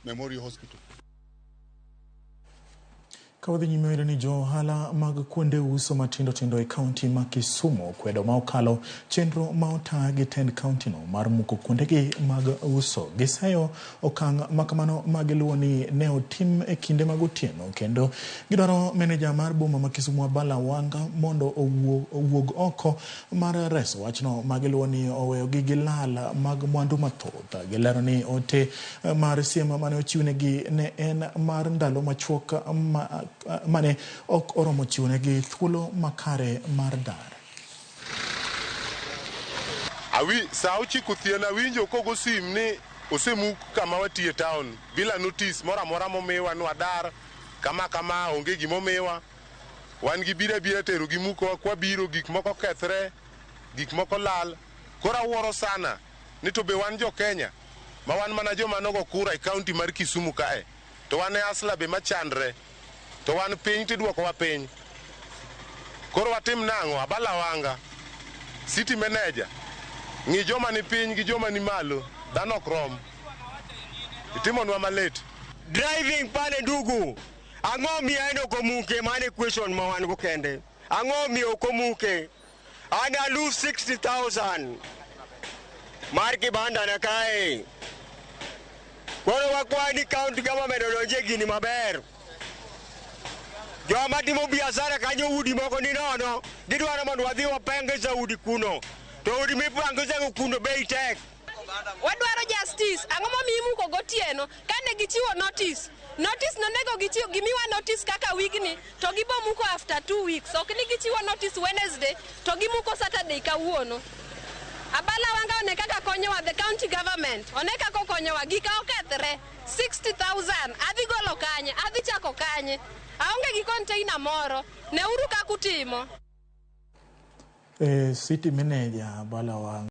Memorial Hospital. Kawadhi nyimewele ni jo ohala mag kuonde uso matindo tindo e kaunti ma Kisumu kwedo ma okalo chenro ma otagi tend kaunti no mar muko kuondegi mag uso. Gisayo okang' makamano magiluwo ni ne otim e kinde mag otieno kendo gidwaro meneja mar boma ma Kisumu Abala Wanga mondo owuog oko mar reso wachno magiluwo ni oweyo gi gilal mag mwandu mathoth. Gilero ni ote mar siema mane ochiwnegi ne en mar ndalo machuok mane ok oromo chiwnegi thuolo makare mar dar. Sa ochiko thiena winjo kogo sim ni osemuk kama watie town bila notice mora mora momiwa nwa dar kama onge gimomiwa wan gi bira tero gi muko kwa biro gik moko kethre gik moko lal kora wuoro sana ni to be wan jo Kenya ma wan mana joma nogo kura e kaunti mar Kisumu kae to wan e asla be machandre to wan piny tidwoko wa piny koro watim nang'o. Abala Wanga city manager ng'i joma ni piny gi joma ni malo dhano ok rom itimonwa malet driving pale ndugu ang'o miyo eno komuke mane question ma wan go kende ang'o miyo komuke ana lose 60,000 mar kibanda na kae koro wakwani county government odonje gini maber joma timo biashara kanyo udi moko ni nono gidwaro mondo wadhi wapengeza udi kuno to udi mipangeza kuno bei tek. Wadwaro justice ang'o momiyo muko gotieno kane gichiwo notice no nego gichiwo gimiwa notice kaka wigni to gibo muko after 2 weeks ok ni gichiwo notice Wednesday to gimuko Saturday kawuono. Abala Wanga one kaka konyowa the county government one kaka konyowa gika okethre 60,000 adhi golo kanye adhi chako kanye aonge gi container moro ne uru kakutimo. City manager Abala Wanga